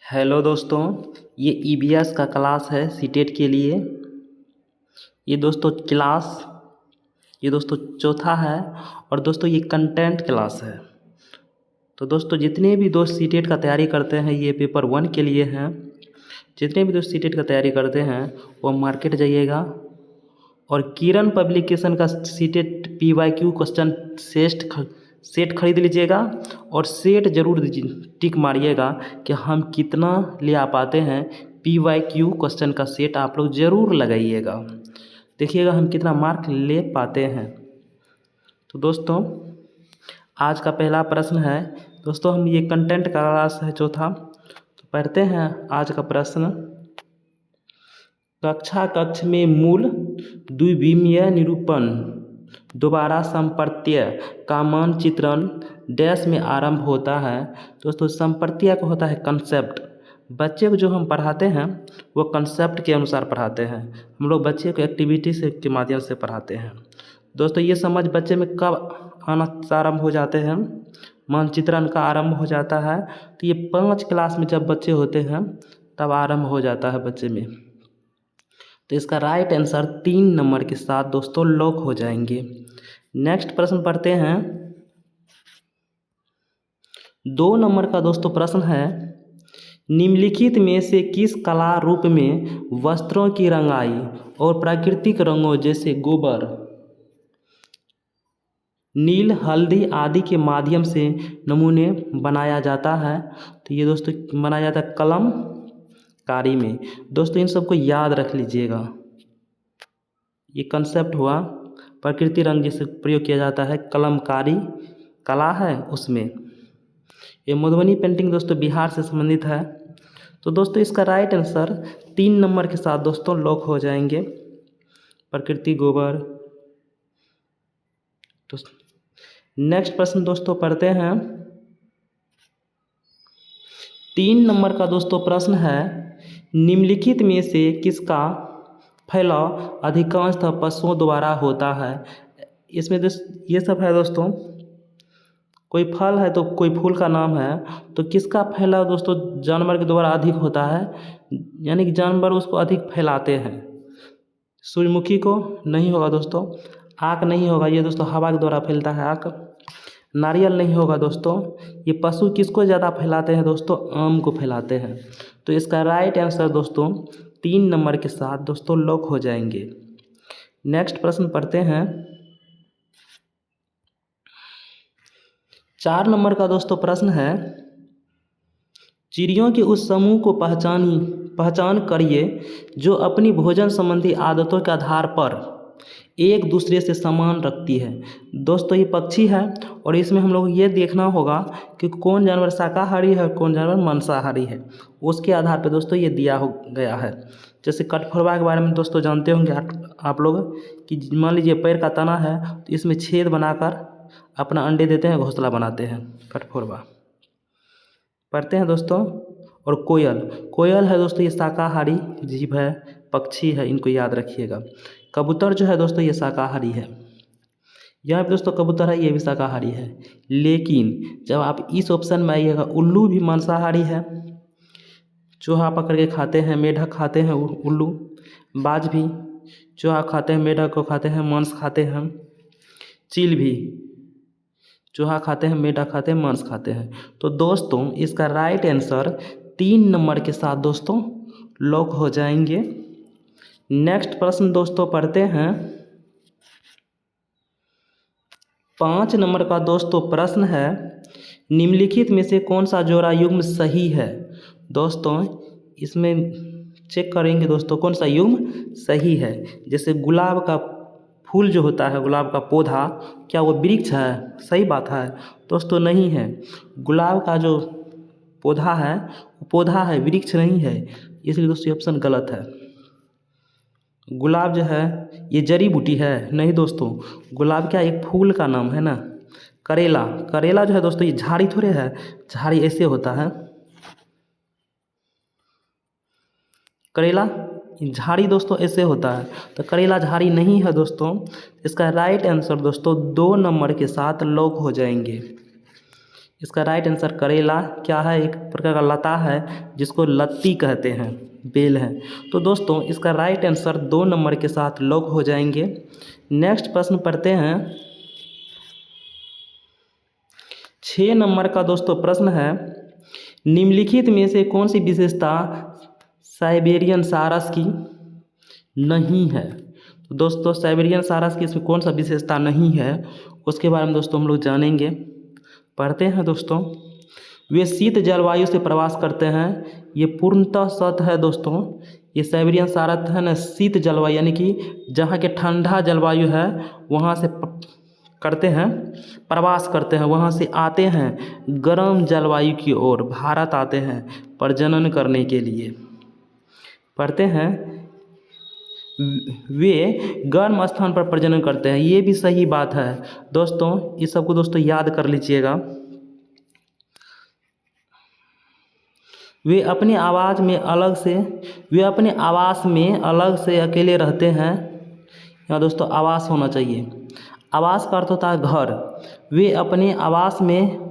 Hello दोस्तों, ये EBS का क्लास है सीटेट के लिए। ये दोस्तों क्लास ये दोस्तों चौथा है और दोस्तों ये कंटेंट क्लास है। तो दोस्तों जितने भी दोस्त सीटेट का तैयारी करते हैं ये पेपर 1 के लिए हैं। जितने भी दोस्त सीटेट का तैयारी करते हैं वो मार्केट जाइएगा और किरण पब्लिकेशन का सीटेट पीवाईक्यू क्वेश्चन सेट खरीद लीजिएगा और सेट जरूर टिक मारिएगा कि हम कितना ले आ पाते हैं। पीवाईक्यू क्वेश्चन का सेट आप लोग ज़रूर लगाइएगा, देखिएगा हम कितना मार्क ले पाते हैं। तो दोस्तों आज का पहला प्रश्न है। दोस्तों हम ये कंटेंट का क्लास है चौथा, तो पढ़ते हैं आज का प्रश्न। कक्ष में मूल द्विविमीय निरूपण दोबारा संपर्त्य का मानचित्रण डैश में आरंभ होता है। दोस्तों संपर्त्य का होता है कंसेप्ट। बच्चे को जो हम पढ़ाते हैं वो कंसेप्ट के अनुसार पढ़ाते हैं। हम लोग बच्चे को एक्टिविटी से के माध्यम से पढ़ाते हैं। दोस्तों ये समझ बच्चे में कब आना आरंभ हो जाते हैं, मानचित्रण का आरंभ हो जाता है। तो ये 5 क्लास में जब बच्चे होते हैं तब आरंभ हो जाता है बच्चे में। तो इसका राइट आंसर 3 नंबर के साथ दोस्तों लॉक हो जाएंगे। नेक्स्ट प्रश्न पढ़ते हैं। 2 नंबर का दोस्तों प्रश्न है। निम्नलिखित में से किस कला रूप में वस्त्रों की रंगाई और प्राकृतिक रंगों जैसे गोबर, नील, हल्दी आदि के माध्यम से नमूने बनाया जाता है? तो ये दोस्तों बनाया जाता है कलमकारी में। दोस्तों इन सबको याद रख लीजिएगा। ये कंसेप्ट हुआ प्रकृति रंग जिसे प्रयोग किया जाता है, कलमकारी कला है उसमें। ये मधुबनी पेंटिंग दोस्तों बिहार से संबंधित है। तो दोस्तों इसका राइट आंसर 3 नंबर के साथ दोस्तों लॉक हो जाएंगे, प्रकृति गोबर। तो नेक्स्ट प्रश्न दोस्तों पढ़ते हैं। 3 नंबर का दोस्तों प्रश्न है। निम्नलिखित में से किसका फैलाव अधिकांशतः पशुओं द्वारा होता है? इसमें ये सब है दोस्तों, कोई फल है तो कोई फूल का नाम है। तो किसका फैलाव दोस्तों जानवर के द्वारा अधिक होता है, यानी कि जानवर उसको अधिक फैलाते हैं। सूर्यमुखी को नहीं होगा दोस्तों, आक नहीं होगा, ये दोस्तों हवा के द्वारा फैलता है आक। नारियल नहीं होगा दोस्तों। ये पशु किसको ज़्यादा फैलाते हैं दोस्तों, आम को फैलाते हैं। तो इसका राइट आंसर दोस्तों 3 नंबर के साथ दोस्तों लॉक हो जाएंगे। नेक्स्ट प्रश्न पढ़ते हैं। 4 नंबर का दोस्तों प्रश्न है। चिड़ियों के उस समूह को पहचान करिए जो अपनी भोजन संबंधी आदतों के आधार पर एक दूसरे से समान रखती है। दोस्तों ये पक्षी है और इसमें हम लोग ये देखना होगा कि कौन जानवर शाकाहारी है कौन जानवर मांसाहारी है, उसके आधार पर दोस्तों ये दिया हो गया है। जैसे कठफोड़वा के बारे में दोस्तों जानते होंगे आप लोग कि मान लीजिए पैर का तना है तो इसमें छेद बनाकर अपना अंडे देते हैं, घोंसला बनाते हैं कठफोड़वा। पढ़ते हैं दोस्तों। और कोयल है दोस्तों, ये शाकाहारी जीव है, पक्षी है, इनको याद रखिएगा। कबूतर जो है दोस्तों ये शाकाहारी है। यहाँ पे दोस्तों कबूतर है, ये भी शाकाहारी है। लेकिन जब आप इस ऑप्शन में आइएगा, उल्लू भी मांसाहारी है, चूहा पकड़ के खाते हैं, मेढक खाते हैं उल्लू, बाज भी चूहा खाते हैं, मेढक को खाते हैं, मांस खाते हैं। चील भी चूहा खाते हैं, मेढक खाते हैं, मांस खाते हैं। तो दोस्तों इसका राइट आंसर 3 नंबर के साथ दोस्तों लॉक हो जाएंगे। नेक्स्ट प्रश्न दोस्तों पढ़ते हैं। 5 नंबर का दोस्तों प्रश्न है। निम्नलिखित में से कौन सा जोड़ा युग्म सही है? दोस्तों इसमें चेक करेंगे दोस्तों कौन सा युग्म सही है। जैसे गुलाब का फूल जो होता है, गुलाब का पौधा, क्या वो वृक्ष है? सही बात है दोस्तों, नहीं है। गुलाब का जो पौधा है वो पौधा है, वृक्ष नहीं है, इसलिए दोस्तों ऑप्शन गलत है। गुलाब जो है ये जड़ी बूटी है? नहीं दोस्तों, गुलाब क्या एक फूल का नाम है ना। करेला जो है दोस्तों ये झाड़ी थोड़े है, झाड़ी ऐसे होता है। करेला झाड़ी दोस्तों ऐसे होता है, तो करेला झाड़ी नहीं है दोस्तों। इसका राइट आंसर दोस्तों 2 नंबर के साथ लॉक हो जाएंगे। इसका राइट आंसर करेला क्या है, एक प्रकार का लता है जिसको लत्ती कहते हैं, बेल है। तो दोस्तों इसका राइट आंसर 2 नंबर के साथ लॉक हो जाएंगे। नेक्स्ट प्रश्न पढ़ते हैं। 6 नंबर का दोस्तों प्रश्न है, निम्नलिखित में से कौन सी विशेषता साइबेरियन सारस की नहीं है। तो दोस्तों साइबेरियन सारस की इसमें कौन सा विशेषता नहीं है उसके बारे में दोस्तों हम लोग जानेंगे। पढ़ते हैं दोस्तों। वे शीत जलवायु से प्रवास करते हैं, ये पूर्णतः सत्य है दोस्तों। ये साइबेरियन सारस है ना, शीत जलवायु यानी कि जहाँ के ठंडा जलवायु है वहाँ से करते हैं, प्रवास करते हैं, वहाँ से आते हैं गर्म जलवायु की ओर भारत आते हैं प्रजनन करने के लिए। पढ़ते हैं। वे गर्म स्थान पर प्रजनन करते हैं, ये भी सही बात है दोस्तों। इस सबको दोस्तों याद कर लीजिएगा। वे अपने आवास में अलग से अकेले रहते हैं। यहाँ दोस्तों आवास होना चाहिए। आवास का अर्थ होता है घर। वे अपने आवास में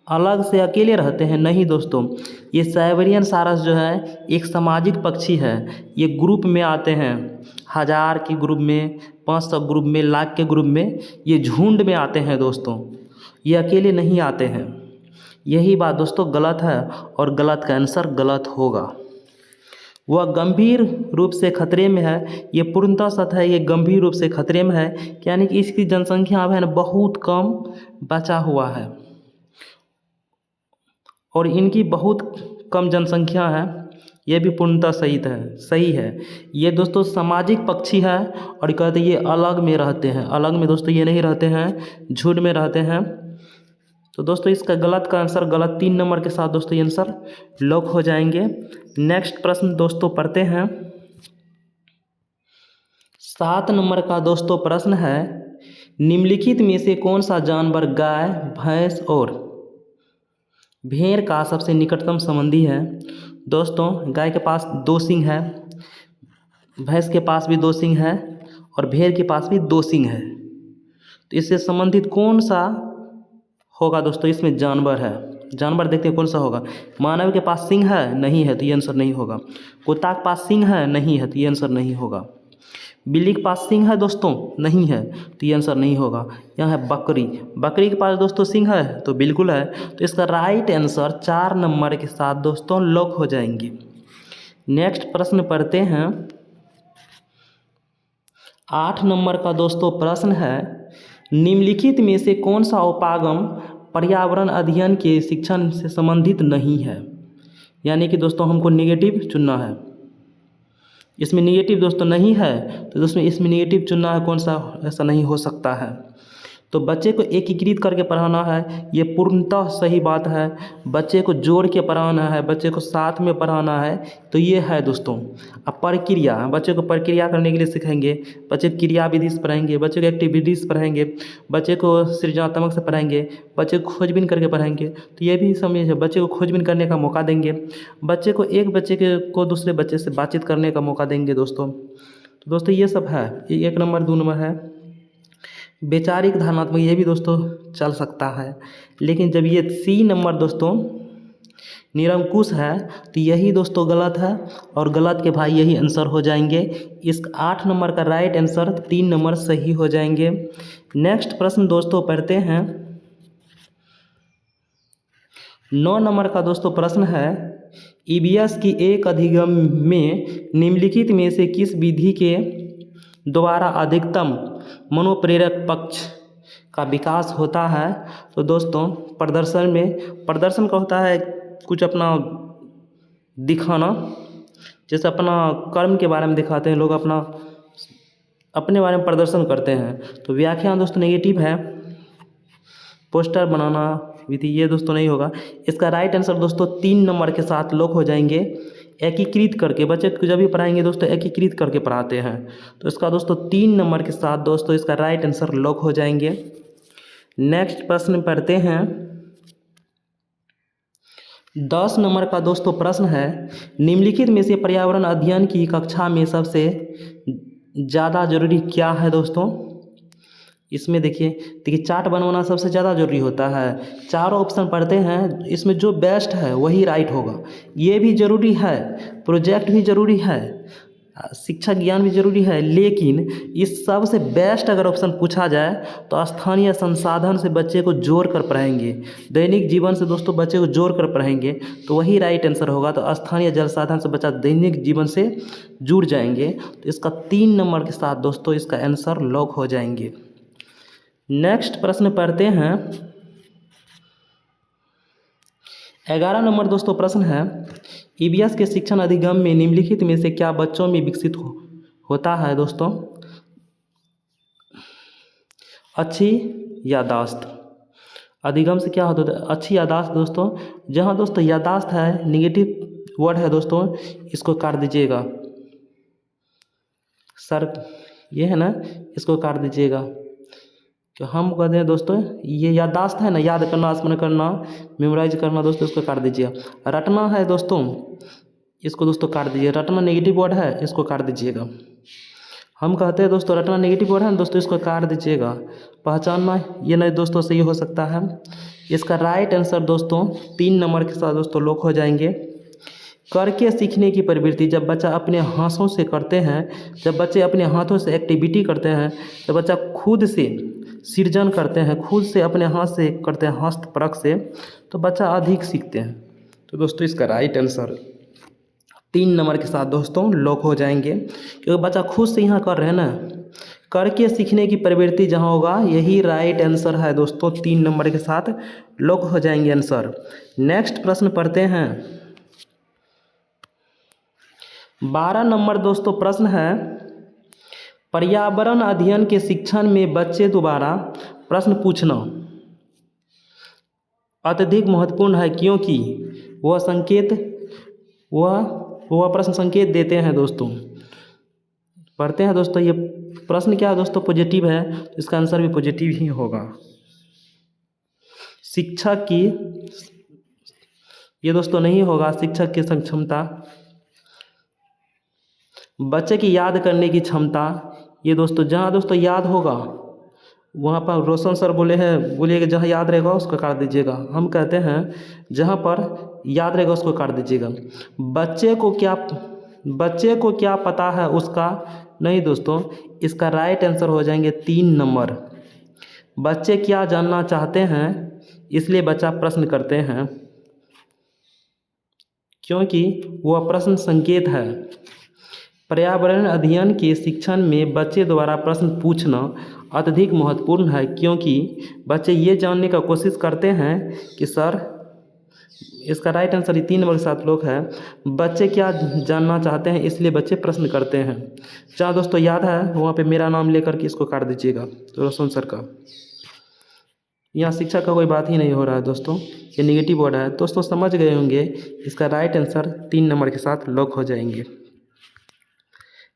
अलग से अकेले रहते हैं, नहीं दोस्तों। ये साइबेरियन सारस जो है एक सामाजिक पक्षी है। ये ग्रुप में आते हैं, 1000 के ग्रुप में, 500 ग्रुप में, लाख के ग्रुप में, ये झुंड में आते हैं दोस्तों। ये अकेले नहीं आते हैं। यही बात दोस्तों गलत है और गलत का आंसर गलत होगा। वह गंभीर रूप से खतरे में है, ये पूर्णतः सत्य है। ये गंभीर रूप से खतरे में है यानी कि इसकी जनसंख्या अब है ना बहुत कम बचा हुआ है और इनकी बहुत कम जनसंख्या है। ये भी पूर्णतः सही है। ये दोस्तों सामाजिक पक्षी है और कहते ये अलग में रहते हैं। अलग में दोस्तों ये नहीं रहते हैं, झुंड में रहते हैं। तो दोस्तों इसका गलत का आंसर गलत। 3 नंबर के साथ दोस्तों ये आंसर लॉक हो जाएंगे। नेक्स्ट प्रश्न दोस्तों पढ़ते हैं। 7 नंबर का दोस्तों प्रश्न है, निम्नलिखित में से कौन सा जानवर गाय, भैंस और भेड़ का सबसे निकटतम संबंधी है। दोस्तों गाय के पास 2 सींग है, भैंस के पास भी 2 सींग है और भेड़ के पास भी 2 सींग है। तो इससे संबंधित कौन सा होगा दोस्तों, इसमें जानवर है। जानवर देखते हैं कौन सा होगा। मानव के पास सींग है, नहीं है, तो ये आंसर नहीं होगा। कुत्ता के पास सींग है, नहीं है, तो ये आंसर नहीं होगा। बिल्ली के पास सींग है दोस्तों, नहीं है, तो ये आंसर नहीं होगा। यहाँ है बकरी। बकरी के पास दोस्तों सींग है, तो बिल्कुल है। तो इसका राइट आंसर 4 नंबर के साथ दोस्तों लॉक हो जाएंगे। नेक्स्ट प्रश्न पढ़ते हैं। 8 नंबर का दोस्तों प्रश्न है, निम्नलिखित में से कौन सा उपागम पर्यावरण अध्ययन के शिक्षण से संबंधित नहीं है। यानी कि दोस्तों हमको नेगेटिव चुनना है। इसमें नेगेटिव दोस्तों नहीं है, तो दोस्तों इसमें नेगेटिव चुनना है। कौन सा, ऐसा नहीं हो सकता है। तो बच्चे को एकीकृत करके पढ़ाना है, ये पूर्णतः सही बात है। बच्चे को जोड़ के पढ़ाना है, बच्चे को साथ में पढ़ाना है, तो ये है दोस्तों। अब प्रक्रिया, बच्चे को प्रक्रिया करने के लिए सिखाएंगे, बच्चे को क्रिया विधि से पढ़ाएंगे, बच्चे को एक्टिविटीज़ पढ़ाएंगे, बच्चे को सृजनात्मक से पढ़ाएंगे, बच्चे को खोजबीन करके पढ़ाएंगे। तो ये भी समझिए, बच्चे को खोजबीन करने का मौका देंगे, बच्चे को एक बच्चे को दूसरे बच्चे से बातचीत करने का मौका देंगे दोस्तों। तो दोस्तों ये सब है। 1 नंबर 2 नंबर है। वैचारिक धारणात्मक ये भी दोस्तों चल सकता है, लेकिन जब ये C नंबर दोस्तों निरंकुश है तो यही दोस्तों गलत है और गलत के भाई यही आंसर हो जाएंगे। इस 8 नंबर का राइट आंसर 3 नंबर सही हो जाएंगे। नेक्स्ट प्रश्न दोस्तों पढ़ते हैं। 9 नंबर का दोस्तों प्रश्न है, EVS की एक अधिगम में निम्नलिखित में से किस विधि के द्वारा अधिकतम मनोप्रेरक पक्ष का विकास होता है। तो दोस्तों प्रदर्शन का होता है कुछ अपना दिखाना, जैसे अपना कर्म के बारे में दिखाते हैं लोग, अपने बारे में प्रदर्शन करते हैं। तो व्याख्यान दोस्तों नेगेटिव है। पोस्टर बनाना विधि ये दोस्तों नहीं होगा। इसका राइट आंसर दोस्तों 3 नंबर के साथ लॉक हो जाएंगे। एकीकृत करके, बच्चे को जब भी पढ़ाएंगे दोस्तों एकीकृत करके पढ़ाते हैं, तो इसका दोस्तों 3 नंबर के साथ दोस्तों इसका राइट आंसर लॉक हो जाएंगे। नेक्स्ट प्रश्न पढ़ते हैं। 10 नंबर का दोस्तों प्रश्न है, निम्नलिखित में से पर्यावरण अध्ययन की कक्षा में सबसे ज़्यादा जरूरी क्या है दोस्तों। इसमें देखिए चार्ट बनवाना सबसे ज़्यादा ज़रूरी होता है। चारों ऑप्शन पढ़ते हैं, इसमें जो बेस्ट है वही राइट होगा। ये भी ज़रूरी है, प्रोजेक्ट भी ज़रूरी है, शिक्षा ज्ञान भी ज़रूरी है, लेकिन इस सब से बेस्ट अगर ऑप्शन पूछा जाए तो स्थानीय संसाधन से बच्चे को जोड़ कर पढ़ाएंगे, दैनिक जीवन से दोस्तों बच्चे को जोड़ कर पढ़ाएंगे तो वही राइट आंसर होगा। तो स्थानीय जल साधन से बच्चा दैनिक जीवन से जुड़ जाएंगे, तो इसका 3 नंबर के साथ दोस्तों इसका आंसर लॉक हो जाएंगे। नेक्स्ट प्रश्न पढ़ते हैं। 11 नंबर दोस्तों प्रश्न है, ईवीएस के शिक्षण अधिगम में निम्नलिखित में से क्या बच्चों में विकसित होता है दोस्तों? अच्छी यादाश्त। अधिगम से क्या होता है? अच्छी यादाश्त दोस्तों। जहाँ दोस्तों यादाश्त है, निगेटिव वर्ड है दोस्तों, इसको काट दीजिएगा। सर ये है ना, इसको काट दीजिएगा। तो हम कहते हैं दोस्तों ये याददाश्त है ना, याद करना, स्मरण करना, मेमोराइज करना दोस्तों, इसको काट दीजिएगा। रटना है दोस्तों, इसको दोस्तों काट दीजिए। रटना नेगेटिव वर्ड है, इसको काट दीजिएगा। हम कहते हैं दोस्तों रटना नेगेटिव वर्ड है ना दोस्तों, इसको काट दीजिएगा। पहचानना ये नहीं दोस्तों सही हो सकता है। इसका राइट आंसर दोस्तों 3 नंबर के साथ दोस्तों लॉक हो जाएंगे। करके सीखने की प्रवृत्ति, जब बच्चा अपने हाथों से करते हैं, जब बच्चे अपने हाथों से एक्टिविटी करते हैं, जब बच्चा खुद से सृजन करते हैं, खुद से अपने हाथ से करते हैं, हस्तप्रक से, तो बच्चा अधिक सीखते हैं। तो दोस्तों इसका राइट आंसर 3 नंबर के साथ दोस्तों लॉक हो जाएंगे, क्योंकि बच्चा खुद से यहाँ कर रहे हैं ना। करके सीखने की प्रवृत्ति जहाँ होगा यही राइट आंसर है दोस्तों, 3 नंबर के साथ लॉक हो जाएंगे आंसर। नेक्स्ट प्रश्न पढ़ते हैं। 12 नंबर दोस्तों प्रश्न है, पर्यावरण अध्ययन के शिक्षण में बच्चे द्वारा प्रश्न पूछना अत्यधिक महत्वपूर्ण है, क्योंकि वह प्रश्न संकेत देते हैं दोस्तों। पढ़ते हैं दोस्तों, ये प्रश्न क्या है दोस्तों? पॉजिटिव है, तो इसका आंसर भी पॉजिटिव ही होगा। शिक्षक की, ये दोस्तों नहीं होगा। शिक्षक की क्षमता, बच्चे की याद करने की क्षमता, ये दोस्तों जहाँ दोस्तों याद होगा वहाँ पर रोशन सर बोलिएगा जहाँ याद रहेगा उसको काट दीजिएगा। हम कहते हैं जहाँ पर याद रहेगा उसको काट दीजिएगा। बच्चे को क्या पता है उसका, नहीं दोस्तों, इसका राइट आंसर हो जाएंगे 3 नंबर। बच्चे क्या जानना चाहते हैं इसलिए बच्चा प्रश्न करते हैं, क्योंकि वह प्रश्न संकेत है। पर्यावरण अध्ययन के शिक्षण में बच्चे द्वारा प्रश्न पूछना अत्यधिक महत्वपूर्ण है, क्योंकि बच्चे ये जानने का कोशिश करते हैं कि सर, इसका राइट आंसर 3 नंबर के साथ लोग है। बच्चे क्या जानना चाहते हैं इसलिए बच्चे प्रश्न करते हैं। जहाँ दोस्तों याद है वहाँ पे मेरा नाम लेकर के इसको काट दीजिएगा, तो रोशन सर का। यहाँ शिक्षा का कोई बात ही नहीं हो रहा है दोस्तों, ये नेगेटिव वर्ड है। दोस्तों समझ गए होंगे, इसका राइट आंसर 3 नंबर के साथ लॉक हो जाएंगे।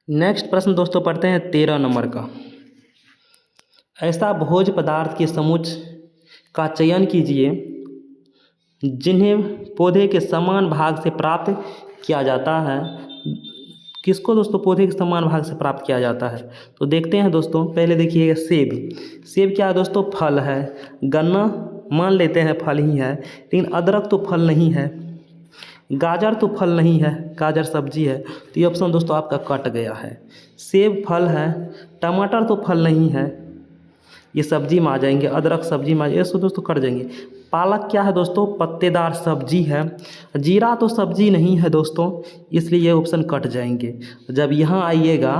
नेक्स्ट प्रश्न दोस्तों पढ़ते हैं 13 नंबर का। ऐसा भोज्य पदार्थ के समुच्च का चयन कीजिए जिन्हें पौधे के समान भाग से प्राप्त किया जाता है। किसको दोस्तों पौधे के समान भाग से प्राप्त किया जाता है? तो देखते हैं दोस्तों। पहले देखिएगा सेब क्या है दोस्तों? फल है। गन्ना मान लेते हैं फल ही है, लेकिन अदरक तो फल नहीं है। गाजर तो फल नहीं है, गाजर सब्जी है। तो ये ऑप्शन दोस्तों आपका कट गया है। सेब फल है, टमाटर तो फल नहीं है, ये सब्जी में आ जाएंगे। अदरक सब्जी में ये दोस्तों कट जाएंगे। पालक क्या है दोस्तों? पत्तेदार सब्जी है। जीरा तो सब्जी नहीं है दोस्तों, इसलिए ये ऑप्शन कट जाएंगे। जब यहाँ आइएगा,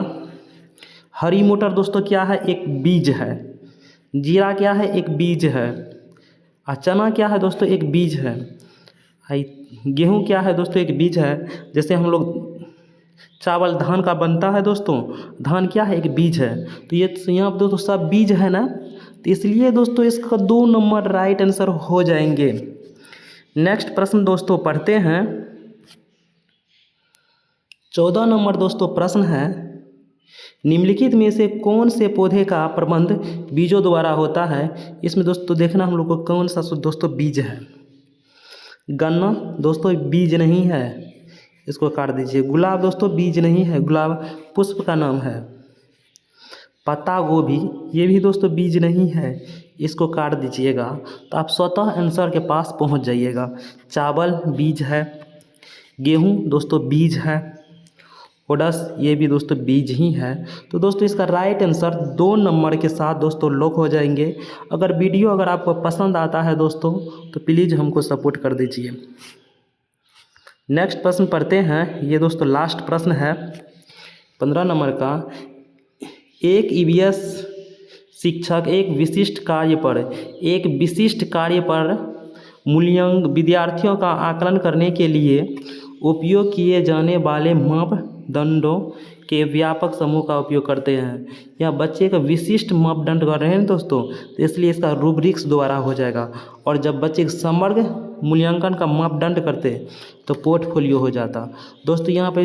हरी मटर दोस्तों क्या है? एक बीज है। जीरा क्या है? एक बीज है। और चना क्या है दोस्तों? एक बीज है। गेहूँ क्या है दोस्तों? एक बीज है। जैसे हम लोग चावल धान का बनता है दोस्तों, धान क्या है? एक बीज है। तो ये यहाँ पर दोस्तों सब बीज है ना, तो इसलिए दोस्तों इसका 2 नंबर राइट आंसर हो जाएंगे। नेक्स्ट प्रश्न दोस्तों पढ़ते हैं। 14 नंबर दोस्तों प्रश्न है, निम्नलिखित में से कौन से पौधे का प्रबंध बीजों द्वारा होता है? इसमें दोस्तों देखना हम लोग को कौन सा दोस्तों बीज है। गन्ना दोस्तों बीज नहीं है, इसको काट दीजिए। गुलाब दोस्तों बीज नहीं है, गुलाब पुष्प का नाम है। पत्ता गोभी, ये भी दोस्तों बीज नहीं है, इसको काट दीजिएगा तो आप स्वतः आंसर के पास पहुंच जाइएगा। चावल बीज है, गेहूं दोस्तों बीज है, ओट्स ये भी दोस्तों बीज ही है। तो दोस्तों इसका राइट आंसर 2 नंबर के साथ दोस्तों लॉक हो जाएंगे। अगर आपको पसंद आता है दोस्तों तो प्लीज़ हमको सपोर्ट कर दीजिए। नेक्स्ट प्रश्न पढ़ते हैं, ये दोस्तों लास्ट प्रश्न है 15 नंबर का। एक ईवीएस शिक्षक एक विशिष्ट कार्य पर विद्यार्थियों का आकलन करने के लिए उपयोग किए जाने वाले मापदंडों के व्यापक समूह का उपयोग करते हैं। या बच्चे का विशिष्ट मापदंड कर रहे हैं दोस्तों, तो इसलिए इसका रूब्रिक्स द्वारा हो जाएगा। और जब बच्चे समग्र मूल्यांकन का मापदंड करते तो पोर्टफोलियो हो जाता। दोस्तों यहाँ पे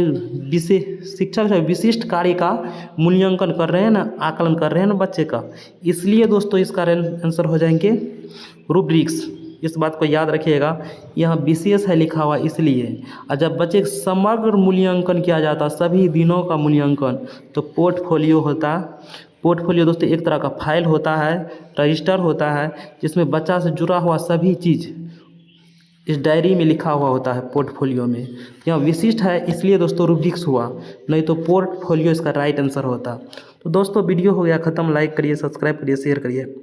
शिक्षक विशिष्ट कार्य का मूल्यांकन कर रहे हैं ना, आकलन कर रहे हैं ना बच्चे का, इसलिए दोस्तों इसका आंसर हो जाएंगे रूब्रिक्स। इस बात को याद रखिएगा, यहाँ विशेष है लिखा हुआ इसलिए। और जब बच्चे का समग्र मूल्यांकन किया जाता, सभी दिनों का मूल्यांकन, तो पोर्टफोलियो होता। पोर्टफोलियो दोस्तों एक तरह का फाइल होता है, रजिस्टर होता है, जिसमें बच्चा से जुड़ा हुआ सभी चीज़ इस डायरी में लिखा हुआ होता है पोर्टफोलियो में। यहाँ विशिष्ट है इसलिए दोस्तों रूब्रिक्स हुआ, नहीं तो पोर्टफोलियो इसका राइट आंसर होता। तो दोस्तों वीडियो हो गया ख़त्म। लाइक करिए, सब्सक्राइब करिए, शेयर करिए।